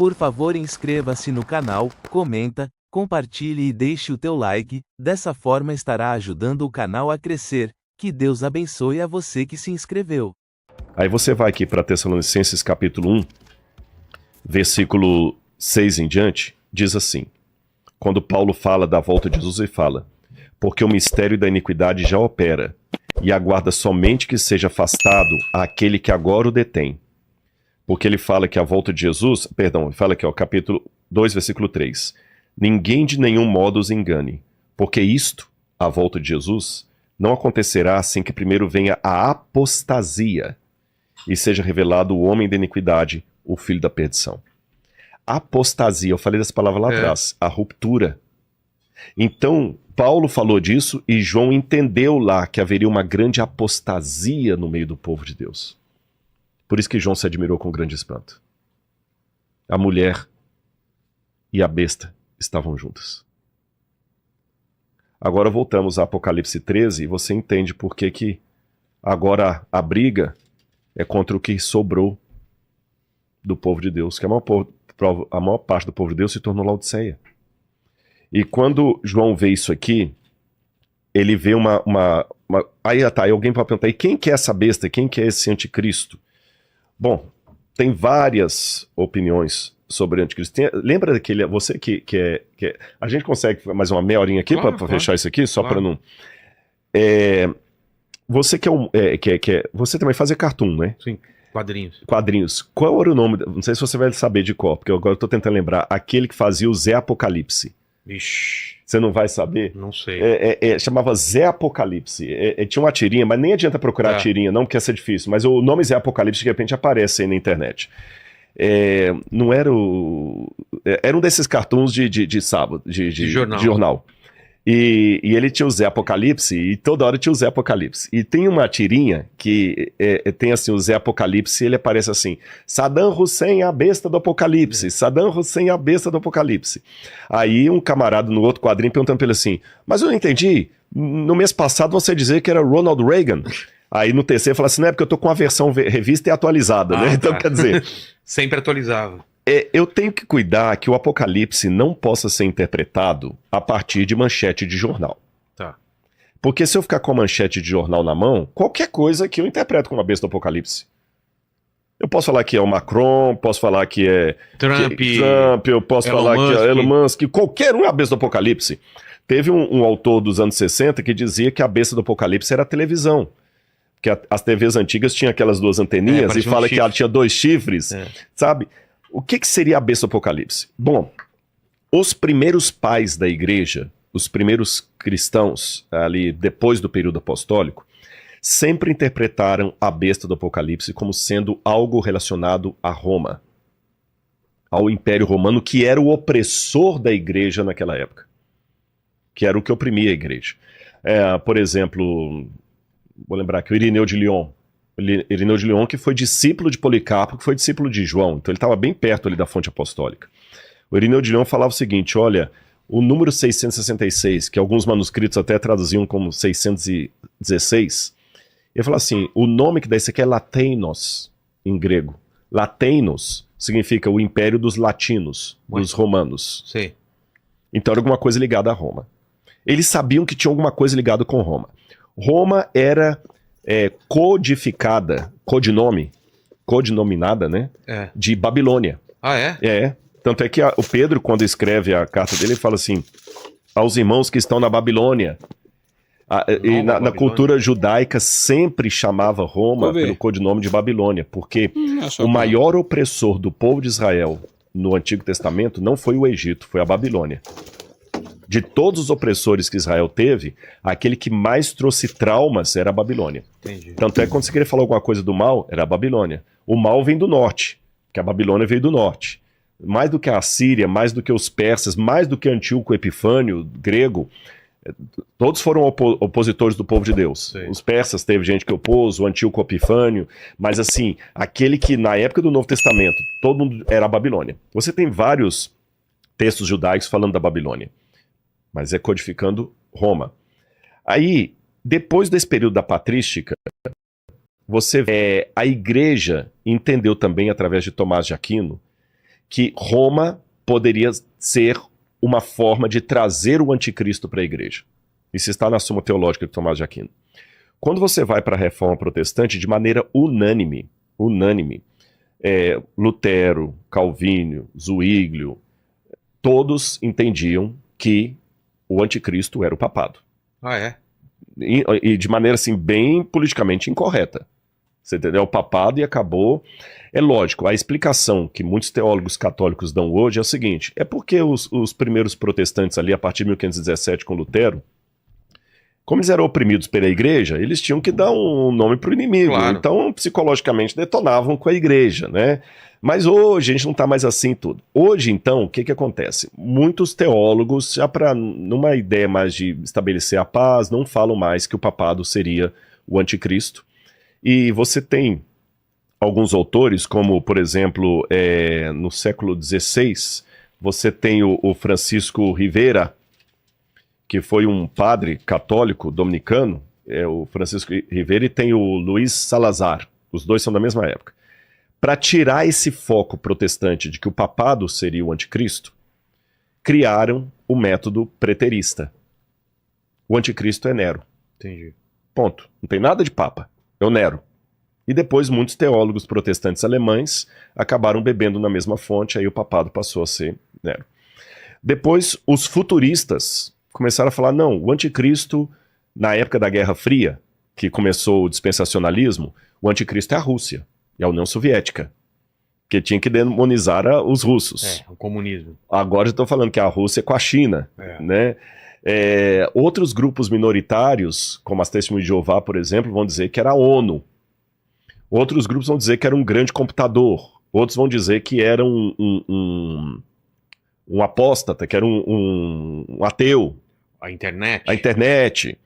Por favor, inscreva-se no canal, comenta, compartilhe e deixe o teu like, dessa forma estará ajudando o canal a crescer. Que Deus abençoe a você que se inscreveu. Aí você vai aqui para Tessalonicenses capítulo 1, versículo 6 em diante, diz assim, quando Paulo fala da volta de Jesus, ele fala, porque o mistério da iniquidade já opera, e aguarda somente que seja afastado aquele que agora o detém. Porque ele fala que a volta de Jesus, ele fala aqui, capítulo 2, versículo 3, ninguém de nenhum modo os engane, porque isto, a volta de Jesus, não acontecerá assim que primeiro venha a apostasia e seja revelado o homem da iniquidade, o filho da perdição. Apostasia, eu falei dessa palavra lá atrás, a ruptura. Então, Paulo falou disso e João entendeu lá que haveria uma grande apostasia no meio do povo de Deus. Por isso que João se admirou com grande espanto. A mulher e a besta estavam juntas. Agora voltamos a Apocalipse 13 e você entende por que agora a briga é contra o que sobrou do povo de Deus, que a maior parte do povo de Deus se tornou Laodiceia. E quando João vê isso aqui, ele vê Aí alguém pode perguntar, e quem que é essa besta? Quem que é esse anticristo? Bom, tem várias opiniões sobre o anticristo. Lembra daquele... Você que é... A gente consegue mais uma meia horinha aqui para fechar isso aqui? Só para não... Você você também faz cartoon, né? Sim, quadrinhos. Quadrinhos. Qual era o nome? Não sei se você vai saber de qual, porque agora eu tô tentando lembrar. Aquele que fazia o Zé Apocalipse. Ixi. Você não vai saber? Não sei. Chamava Zé Apocalipse. Tinha uma tirinha, mas nem adianta procurar a tirinha, não, porque ia ser difícil. Mas o nome Zé Apocalipse de repente aparece aí na internet. Não era era um desses cartoons de sábado, de jornal. E ele tinha o Zé Apocalipse, e toda hora tinha o Zé Apocalipse. E tem uma tirinha que tem assim, o Zé Apocalipse, ele aparece assim, Saddam Hussein, a besta do Apocalipse, Saddam Hussein, a besta do Apocalipse. Aí um camarada no outro quadrinho perguntando pra ele assim, mas eu não entendi, no mês passado você dizia que era Ronald Reagan. Aí no terceiro fala assim, não é porque eu tô com a versão revista e atualizada, né? Então quer dizer... Sempre atualizava. Eu tenho que cuidar que o Apocalipse não possa ser interpretado a partir de manchete de jornal. Tá. Porque se eu ficar com a manchete de jornal na mão, qualquer coisa que eu interpreto como a besta do Apocalipse. Eu posso falar que é o Macron, posso falar que é Trump, eu posso falar que é Elon Musk, qualquer um é a besta do Apocalipse. Teve um autor dos anos 60 que dizia que a besta do Apocalipse era a televisão. Que as TVs antigas tinham aquelas duas anteninhas e fala que ela tinha 2 chifres, sabe? O que seria a besta do Apocalipse? Bom, os primeiros pais da igreja, os primeiros cristãos, ali depois do período apostólico, sempre interpretaram a besta do Apocalipse como sendo algo relacionado a Roma, ao Império Romano, que era o opressor da igreja naquela época, que era o que oprimia a igreja. Por exemplo, vou lembrar que o Irineu de Lyon, que foi discípulo de Policarpo, que foi discípulo de João, então ele estava bem perto ali da fonte apostólica. O Irineu de Lyon falava o seguinte, olha, o número 666, que alguns manuscritos até traduziam como 616, ele falava assim, o nome que dá isso aqui é Lateinos, em grego. Lateinos significa o império dos latinos, dos romanos. Sim. Então era alguma coisa ligada a Roma. Eles sabiam que tinha alguma coisa ligada com Roma. Roma era... codinominada, né? De Babilônia. Ah, é? Tanto é que o Pedro, quando escreve a carta dele, ele fala assim, aos irmãos que estão na Babilônia. Na cultura judaica sempre chamava Roma pelo codinome de Babilônia, porque o maior opressor do povo de Israel no Antigo Testamento não foi o Egito, foi a Babilônia. De todos os opressores que Israel teve, aquele que mais trouxe traumas era a Babilônia. Entendi. Tanto é que quando você queria falar alguma coisa do mal, era a Babilônia. O mal vem do norte, porque a Babilônia veio do norte. Mais do que a Assíria, mais do que os persas, mais do que Antíoco Epifânio, grego, todos foram opositores do povo de Deus. Sim. Os persas teve gente que opôs, o Antíoco Epifânio, mas assim, aquele que na época do Novo Testamento, todo mundo era a Babilônia. Você tem vários textos judaicos falando da Babilônia, mas é codificando Roma. Aí, depois desse período da patrística, a igreja entendeu também, através de Tomás de Aquino, que Roma poderia ser uma forma de trazer o anticristo para a igreja. Isso está na Suma Teológica de Tomás de Aquino. Quando você vai para a Reforma Protestante, de maneira unânime, Lutero, Calvínio, Zwinglio, todos entendiam que o anticristo era o papado. Ah, é? E de maneira assim, bem politicamente incorreta. Você entendeu? O papado e acabou. É lógico, a explicação que muitos teólogos católicos dão hoje é o seguinte: é porque os primeiros protestantes ali, a partir de 1517 com Lutero, como eles eram oprimidos pela igreja, eles tinham que dar um nome para o inimigo. Claro. Então, psicologicamente, detonavam com a igreja, né? Mas hoje a gente não está mais assim tudo. Hoje, então, o que acontece? Muitos teólogos, já para numa ideia mais de estabelecer a paz, não falam mais que o papado seria o anticristo. E você tem alguns autores, como, por exemplo, no século XVI, você tem o Francisco Rivera, que foi um padre católico dominicano, o Francisco Rivera, e tem o Luiz Salazar, os dois são da mesma época. Para tirar esse foco protestante de que o papado seria o anticristo, criaram o método preterista. O anticristo é Nero. Entendi. Ponto. Não tem nada de papa. É o Nero. E depois muitos teólogos protestantes alemães acabaram bebendo na mesma fonte, aí o papado passou a ser Nero. Depois os futuristas começaram a falar, não, o anticristo, na época da Guerra Fria, que começou o dispensacionalismo, o anticristo é a Rússia, é a União Soviética, que tinha que demonizar os russos. O comunismo. Agora eu estou falando que a Rússia é com a China, né? Outros grupos minoritários, como as Testemunhas de Jeová, por exemplo, vão dizer que era a ONU. Outros grupos vão dizer que era um grande computador. Outros vão dizer que era um apóstata, que era um ateu. A internet. A internet.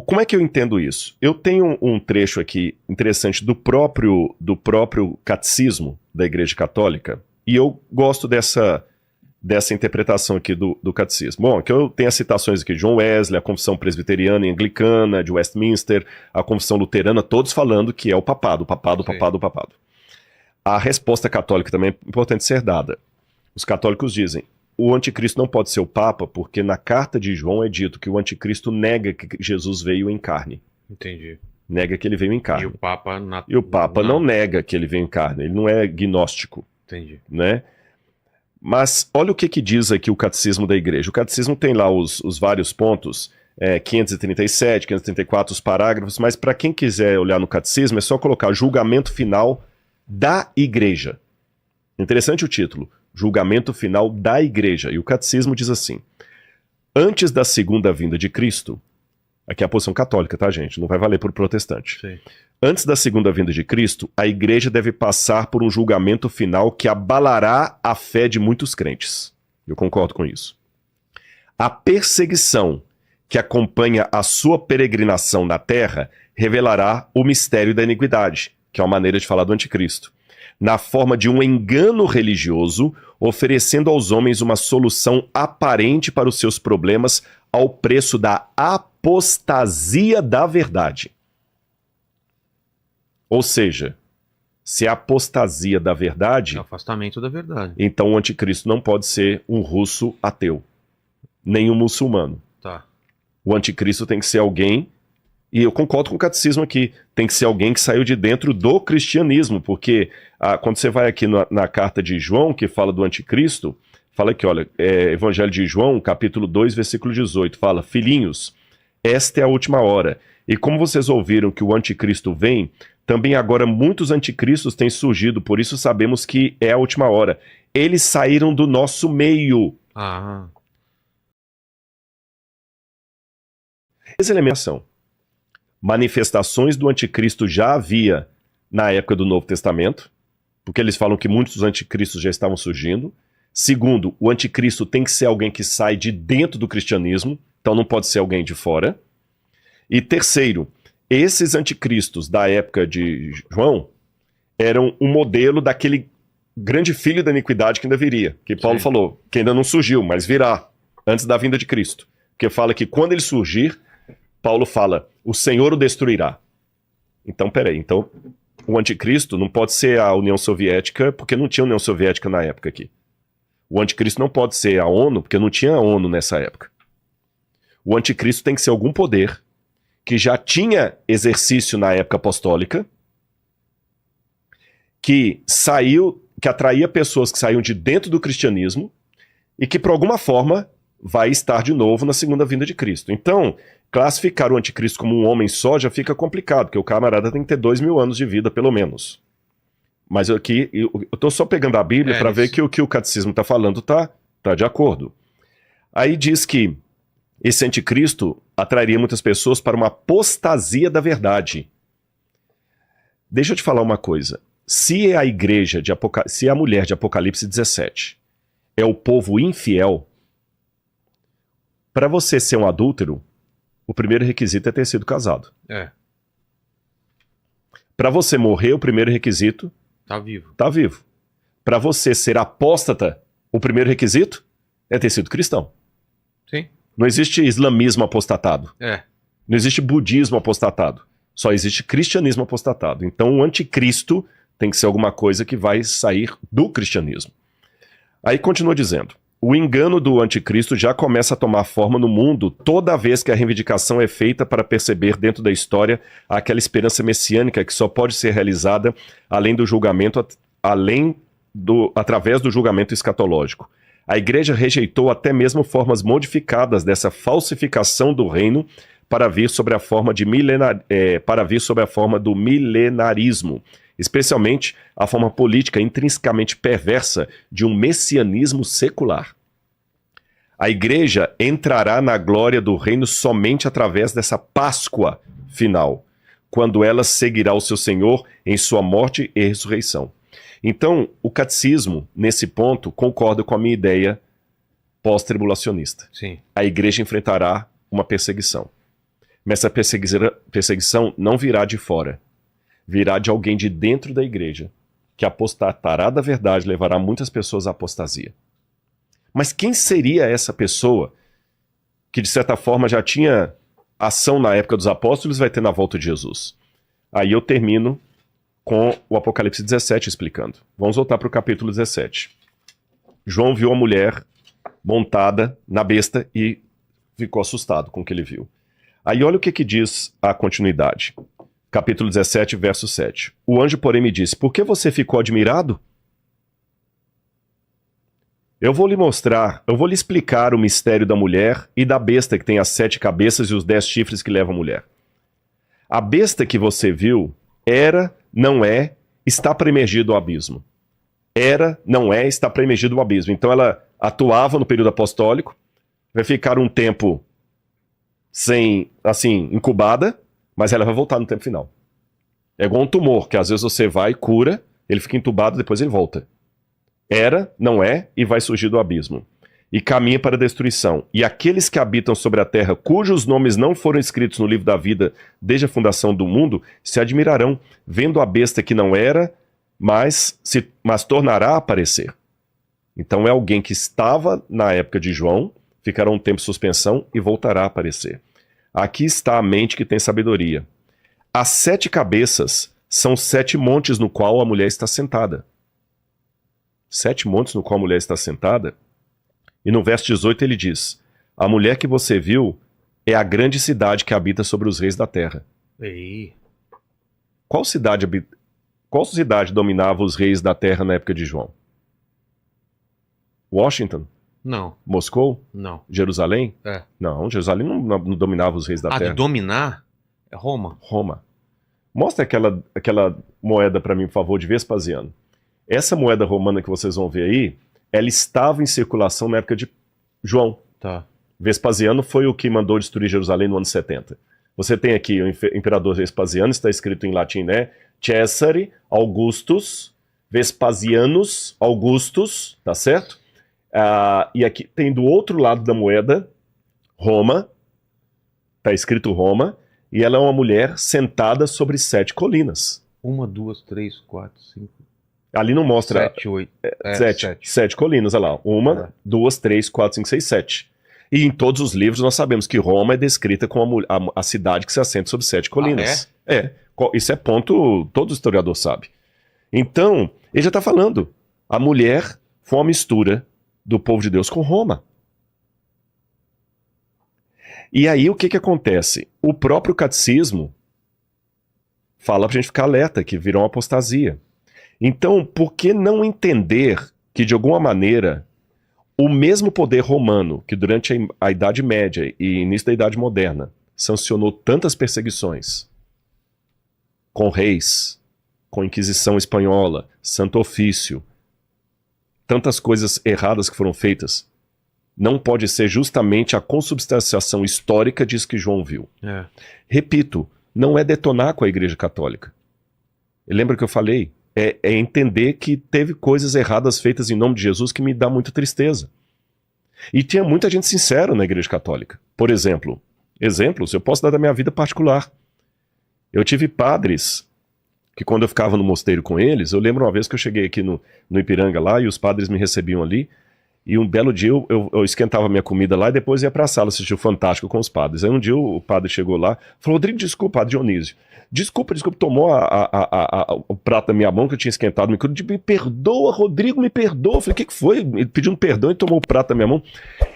Como é que eu entendo isso? Eu tenho um trecho aqui interessante do próprio catecismo da Igreja Católica, e eu gosto dessa interpretação aqui do catecismo. Bom, aqui eu tenho as citações aqui de John Wesley, a Confissão Presbiteriana e Anglicana, de Westminster, a Confissão Luterana, todos falando que é o papado. A resposta católica também é importante ser dada. Os católicos dizem, o anticristo não pode ser o Papa, porque na carta de João é dito que o anticristo nega que Jesus veio em carne. Entendi. Nega que ele veio em carne. E o Papa não nega que ele veio em carne, ele não é gnóstico. Entendi. Né? Mas olha o que diz aqui o Catecismo da Igreja. O Catecismo tem lá os vários pontos, 537, 534, os parágrafos, mas para quem quiser olhar no Catecismo é só colocar julgamento final da Igreja. Interessante o título, julgamento final da Igreja. E o Catecismo diz assim, antes da segunda vinda de Cristo, aqui é a posição católica, tá, gente? Não vai valer para o protestante. Sim. Antes da segunda vinda de Cristo, a igreja deve passar por um julgamento final que abalará a fé de muitos crentes. Eu concordo com isso. A perseguição que acompanha a sua peregrinação na terra revelará o mistério da iniquidade, que é uma maneira de falar do anticristo, na forma de um engano religioso, oferecendo aos homens uma solução aparente para os seus problemas ao preço da apostasia da verdade. Ou seja, se a apostasia da verdade... É o afastamento da verdade. Então o anticristo não pode ser um russo ateu, nem um muçulmano. Tá. O anticristo tem que ser alguém, e eu concordo com o catecismo aqui, tem que ser alguém que saiu de dentro do cristianismo, porque quando você vai aqui na carta de João, que fala do anticristo, fala aqui, olha, Evangelho de João, capítulo 2, versículo 18, fala, filhinhos, esta é a última hora, e como vocês ouviram que o anticristo vem, também agora muitos anticristos têm surgido, por isso sabemos que é a última hora. Eles saíram do nosso meio. Essa elementação. Manifestações do anticristo já havia na época do Novo Testamento, porque eles falam que muitos dos anticristos já estavam surgindo. Segundo, o anticristo tem que ser alguém que sai de dentro do cristianismo, então não pode ser alguém de fora. E terceiro, esses anticristos da época de João eram um modelo daquele grande filho da iniquidade que ainda viria, que Paulo falou, que ainda não surgiu, mas virá, antes da vinda de Cristo. Porque fala que quando ele surgir, Paulo fala, o Senhor o destruirá. Então, peraí, então o anticristo não pode ser a União Soviética, porque não tinha União Soviética na época aqui. O anticristo não pode ser a ONU, porque não tinha a ONU nessa época. O anticristo tem que ser algum poder que já tinha exercício na época apostólica, que atraía pessoas que saíam de dentro do cristianismo e que, por alguma forma, vai estar de novo na segunda vinda de Cristo. Então, classificar o anticristo como um homem só já fica complicado, porque o camarada tem que ter 2.000 anos de vida, pelo menos. Mas aqui, eu estou só pegando a Bíblia para ver que o que o catecismo está falando tá de acordo. Aí diz que esse anticristo atrairia muitas pessoas para uma apostasia da verdade. Deixa eu te falar uma coisa. Se a igreja se a mulher de Apocalipse 17 é o povo infiel, para você ser um adúltero, o primeiro requisito é ter sido casado. Para você morrer, o primeiro requisito tá vivo. Para você ser apóstata, o primeiro requisito é ter sido cristão. Sim. Não existe islamismo apostatado. Não existe budismo apostatado. Só existe cristianismo apostatado. Então o anticristo tem que ser alguma coisa que vai sair do cristianismo. Aí continua dizendo: o engano do anticristo já começa a tomar forma no mundo toda vez que a reivindicação é feita para perceber dentro da história aquela esperança messiânica que só pode ser realizada através do julgamento escatológico. A igreja rejeitou até mesmo formas modificadas dessa falsificação do reino para vir sobre a forma do milenarismo, especialmente a forma política intrinsecamente perversa de um messianismo secular. A igreja entrará na glória do reino somente através dessa Páscoa final, quando ela seguirá o seu Senhor em sua morte e ressurreição. Então, o catecismo, nesse ponto, concorda com a minha ideia pós-tribulacionista. Sim. A igreja enfrentará uma perseguição. Mas essa perseguição não virá de fora. Virá de alguém de dentro da igreja, que apostatará da verdade e levará muitas pessoas à apostasia. Mas quem seria essa pessoa que, de certa forma, já tinha ação na época dos apóstolos e vai ter na volta de Jesus? Aí eu termino com o Apocalipse 17 explicando. Vamos voltar para o capítulo 17. João viu a mulher montada na besta e ficou assustado com o que ele viu. Aí olha o que diz a continuidade. Capítulo 17, verso 7. O anjo, porém, me disse: por que você ficou admirado? Eu vou lhe explicar o mistério da mulher e da besta que tem as 7 cabeças e os 10 chifres que levam a mulher. A besta que você viu era, não é, está para emergir do abismo. Era, não é, está para emergir do abismo. Então ela atuava no período apostólico, vai ficar um tempo incubada, mas ela vai voltar no tempo final. É igual um tumor, que às vezes você vai, cura, ele fica entubado, depois ele volta. Era, não é, e vai surgir do abismo. E caminha para a destruição. E aqueles que habitam sobre a terra, cujos nomes não foram escritos no livro da vida desde a fundação do mundo, se admirarão, vendo a besta que não era, mas tornará a aparecer. Então é alguém que estava na época de João, ficará um tempo de suspensão e voltará a aparecer. Aqui está a mente que tem sabedoria. As 7 cabeças são 7 montes no qual a mulher está sentada. 7 montes no qual a mulher está sentada. E no verso 18 ele diz: a mulher que você viu é a grande cidade que habita sobre os reis da terra. Ei. Qual cidade dominava os reis da terra na época de João? Washington? Não. Moscou? Não. Jerusalém? É. Não, Jerusalém não dominava os reis da terra. De dominar? É Roma. Roma. Mostra aquela moeda para mim, por favor, de Vespasiano. Essa moeda romana que vocês vão ver aí, ela estava em circulação na época de João. Tá. Vespasiano foi o que mandou destruir Jerusalém no ano 70. Você tem aqui o imperador Vespasiano, está escrito em latim, né? Cesare Augustus Vespasianus Augustus, tá certo? E aqui tem do outro lado da moeda, Roma, tá escrito Roma, e ela é uma mulher sentada sobre 7 colinas. 1, 2, 3, 4, 5... Ali não mostra... 7, 8... 7 colinas, olha lá. 1, 2, 3, 4, 5, 6, 7. E em todos os livros nós sabemos que Roma é descrita como a cidade que se assenta sobre 7 colinas. Ah, é? Isso é ponto, todo historiador sabe. Então, ele já está falando, a mulher foi uma mistura do povo de Deus com Roma. E aí o que acontece? O próprio catecismo fala pra gente ficar alerta, que virou uma apostasia. Então, por que não entender que, de alguma maneira, o mesmo poder romano, que durante a Idade Média e início da Idade Moderna, sancionou tantas perseguições, com reis, com Inquisição Espanhola, Santo Ofício, tantas coisas erradas que foram feitas, não pode ser justamente a consubstanciação histórica disso que João viu. Repito, não é detonar com a Igreja Católica. Lembra que eu falei? É entender que teve coisas erradas feitas em nome de Jesus que me dá muita tristeza. E tinha muita gente sincera na Igreja Católica. Por exemplo, exemplos eu posso dar da minha vida particular. Eu tive padres que, quando eu ficava no mosteiro com eles, eu lembro uma vez que eu cheguei aqui no Ipiranga lá, e os padres me recebiam ali, e um belo dia eu esquentava minha comida lá e depois ia pra sala assistir o Fantástico com os padres. Aí um dia o padre chegou lá, falou: Rodrigo, desculpa, padre Dionísio, desculpa, tomou o prato da minha mão que eu tinha esquentado, me perdoa, Rodrigo, me perdoa. Eu falei: o que foi? Ele pediu um perdão e tomou o prato da minha mão.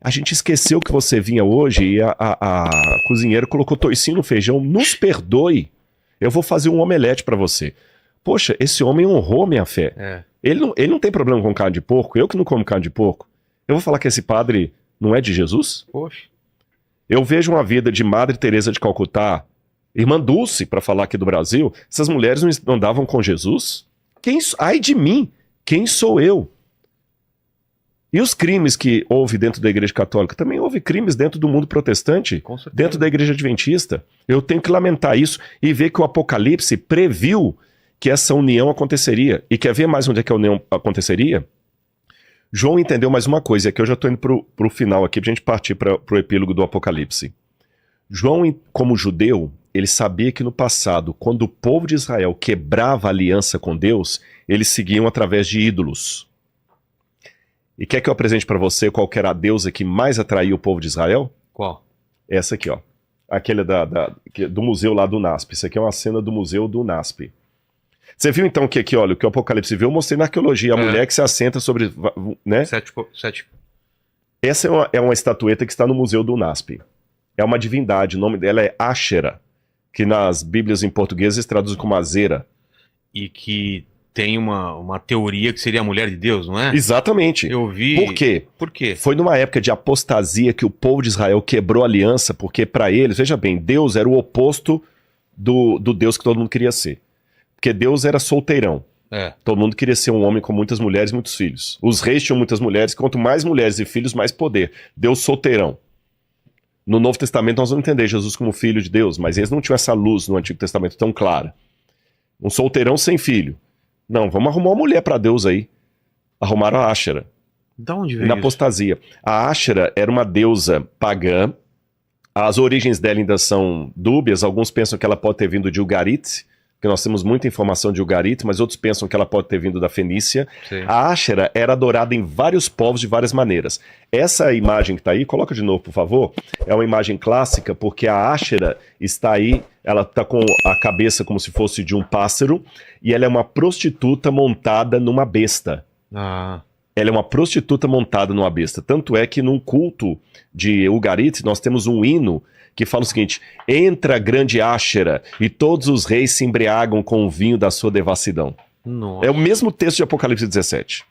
A gente esqueceu que você vinha hoje e a cozinheira colocou toicinho no feijão, nos perdoe, eu vou fazer um omelete pra você. Poxa, esse homem honrou minha fé. Ele não tem problema com carne de porco, eu que não como carne de porco. Eu vou falar que esse padre não é de Jesus? Poxa. Eu vejo uma vida de Madre Teresa de Calcutá, Irmã Dulce, para falar aqui do Brasil, essas mulheres não andavam com Jesus? Ai de mim, quem sou eu? E os crimes que houve dentro da Igreja Católica? Também houve crimes dentro do mundo protestante, dentro da Igreja Adventista. Eu tenho que lamentar isso e ver que o Apocalipse previu que essa união aconteceria. E quer ver mais onde é que a união aconteceria? João entendeu mais uma coisa, e aqui eu já estou indo para o final aqui, para a gente partir para o epílogo do Apocalipse. João, como judeu, ele sabia que no passado, quando o povo de Israel quebrava a aliança com Deus, eles seguiam através de ídolos. E quer que eu apresente para você qual que era a deusa que mais atraía o povo de Israel? Qual? Essa aqui, ó. Aquela do museu lá do NASP. Isso aqui é uma cena do museu do NASP. Você viu então que aqui, olha, o que o Apocalipse viu, eu mostrei na arqueologia, a mulher que se assenta sobre, né? Sete. Essa é uma estatueta que está no museu do NASP. É uma divindade, o nome dela é Áshera, que nas bíblias em português eles traduzem como Azera. E que tem uma teoria que seria a mulher de Deus, não é? Exatamente. Eu vi. Por quê? Por quê? Foi numa época de apostasia que o povo de Israel quebrou a aliança, porque para eles, veja bem, Deus era o oposto do Deus que todo mundo queria ser. Porque Deus era solteirão. Todo mundo queria ser um homem com muitas mulheres e muitos filhos. Os reis tinham muitas mulheres, quanto mais mulheres e filhos, mais poder. Deus solteirão. No Novo Testamento nós vamos entender Jesus como filho de Deus, mas eles não tinham essa luz no Antigo Testamento tão clara. Um solteirão sem filho. Não, vamos arrumar uma mulher para Deus aí. Arrumaram a Áshera. Da onde veio na apostasia. A Áshera era uma deusa pagã. As origens dela ainda são dúbias. Alguns pensam que ela pode ter vindo de Ugarit, porque nós temos muita informação de Ugarit, mas outros pensam que ela pode ter vindo da Fenícia. Sim. A Áshera era adorada em vários povos de várias maneiras. Essa imagem que está aí, coloca de novo, por favor, é uma imagem clássica, porque a Áshera está aí, ela está com a cabeça como se fosse de um pássaro, e ela é uma prostituta montada numa besta. Ela é uma prostituta montada numa besta. Tanto é que num culto de Ugarit, nós temos um hino que fala o seguinte: entra a grande Áshera e todos os reis se embriagam com o vinho da sua devassidão. Nossa. É o mesmo texto de Apocalipse 17.